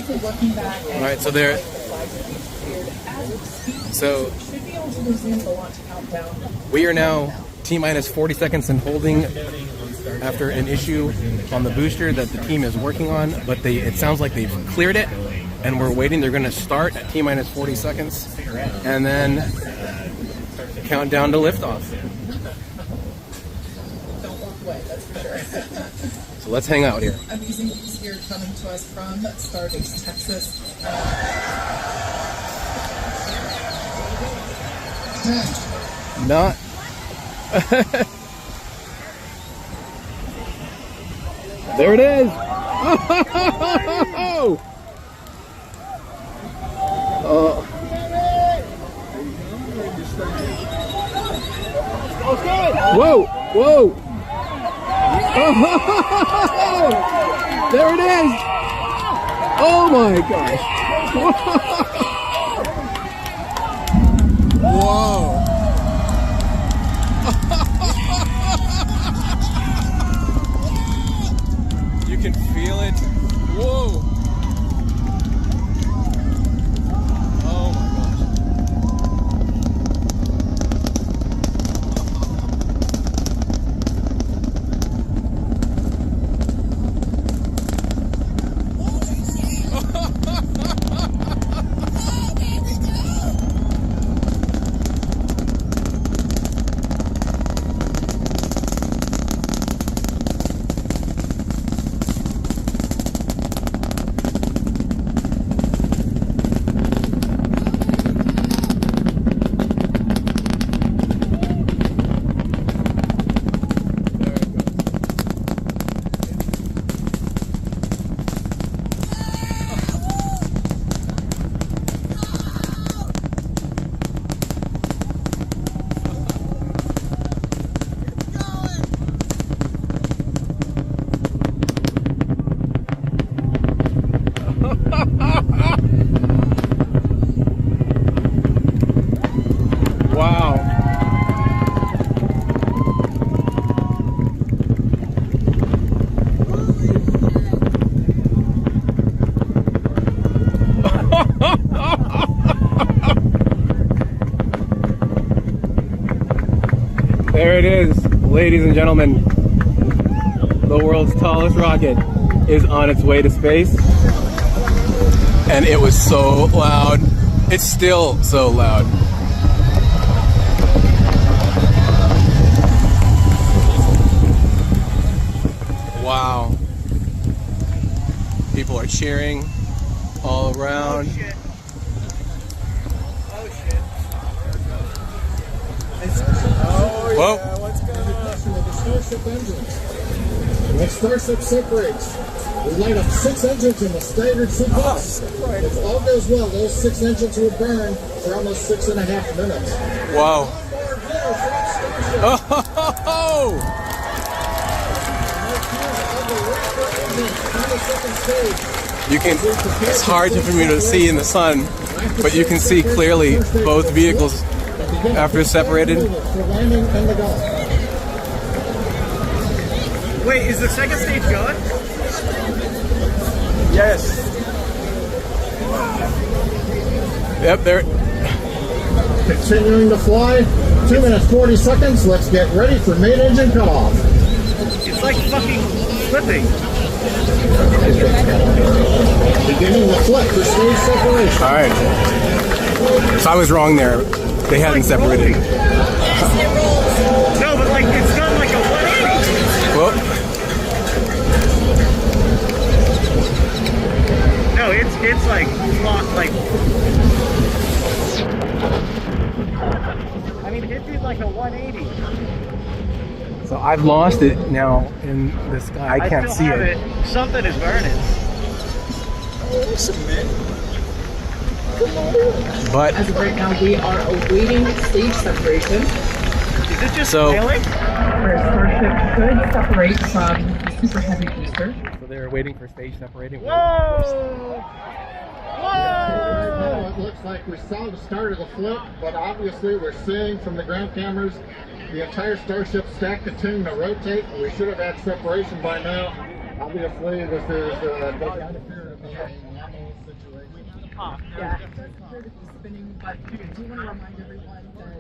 All right, so there. So we are now T-minus 40 seconds and holding after an issue on the booster that the team is working on, but it sounds like they've cleared it, and we're waiting. They're going to start at T-minus 40 seconds, and then count down to liftoff. Don't walk away, that's for sure. So let's hang out here. Amazing news here coming to us from Starbase, Texas. Not. There it is. Oh. Whoa! Whoa! Oh, there it is! Oh my gosh! Whoa! You can feel it. Whoa! Oh my gosh! Wow. There it is, ladies and gentlemen. The world's tallest rocket is on its way to space. And it was so loud. It's still so loud. Wow. People are cheering all around. Oh shit. Oh shit. Oh Whoa. yeah, what's going on? With the Starship engines. When Starship separates, we light up 6 engines in the staggered sequence. If all goes well, those 6 engines will burn for almost 6.5 minutes. Wow. Oh! You can, it's hard for me to see in the sun, but you can see clearly both vehicles after separated. Wait, is the second stage going? Yes. Yep, there. Continuing to fly, 2 minutes 40 seconds. Let's get ready for main engine cutoff. It's like fucking flipping. Beginning the flip for stage separation. All right. So I was wrong there. They hadn't separated. No, but like it's done like a 180. Well, No, it's like locked like. I mean, it did like a 180. so I've lost it now in the sky. I can't still see have it. Something is burning. But As of right now, we are awaiting stage separation. Is it just So- failing? Where Starship could separate from the super heavy booster. so they're waiting for stage separating. Whoa! Right Whoa! now, it looks like we saw the start of the flip, but obviously we're seeing from the ground cameras the entire Starship stack continuing to rotate. We should have had separation by now. Obviously, this is Yeah, it does appear to be spinning, but I do want to remind everyone that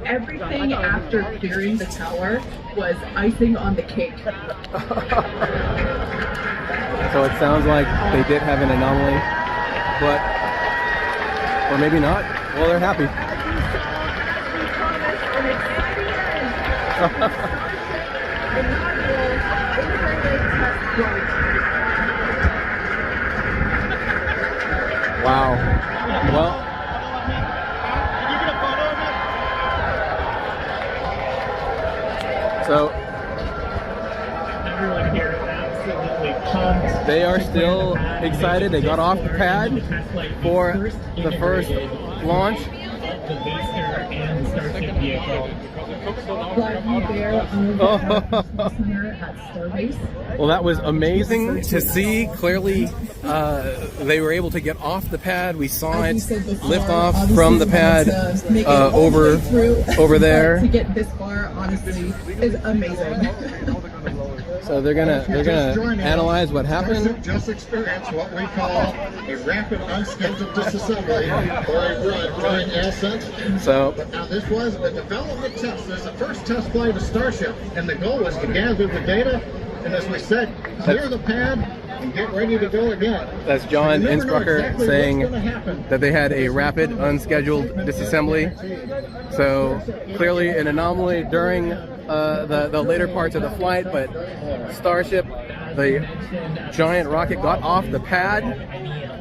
everything after clearing the tower was icing on the cake. So it sounds like they did have an anomaly, but, or maybe not. Well, they're happy. Wow. Well, so Everyone here is absolutely pumped. they are still excited. They got off the pad for the first launch. The booster and the Starship vehicle. Well, that was amazing to see. Clearly, they were able to get off the pad. We saw it lift off from the pad over there. To get this far, honestly, is amazing. So they're gonna analyze what happened. Just experienced what we call a rapid unscheduled disassembly or a run during ascent. So But now this was a development test. This is the first test flight of Starship, and the goal was to gather the data, and as we said, clear the pad and get ready to go again. that's John You never know Innsbrucker exactly saying what's gonna happen. that they had a rapid unscheduled disassembly. So clearly an anomaly during the later parts of the flight, but Starship, the giant rocket, got off the pad.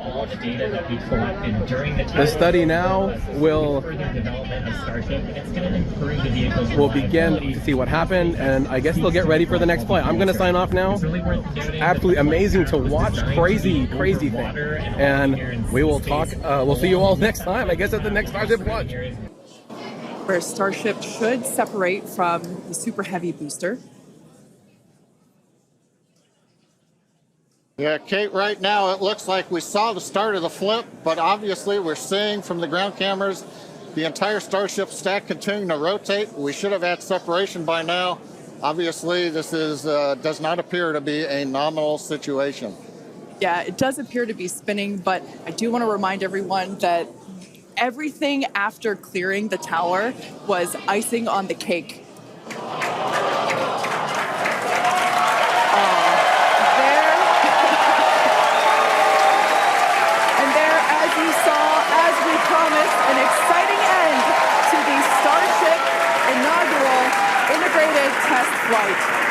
All the data that we collected during the The study now will further development of Starship. It's going to improve the vehicle's begin to see what happened, and I guess they'll get ready for the next flight. I'm going to sign off now. Absolutely amazing to watch. Crazy thing. And we will talk. We'll see you all next time, I guess, at the next Starship launch. Where Starship should separate from the Super Heavy booster. Yeah, Kate, right now it looks like we saw the start of the flip, but obviously we're seeing from the ground cameras the entire Starship stack continuing to rotate. We should have had separation by now. Obviously, this is does not appear to be a nominal situation. Yeah, it does appear to be spinning, but I do want to remind everyone that everything after clearing the tower was icing on the cake. An exciting end to the Starship inaugural integrated test flight.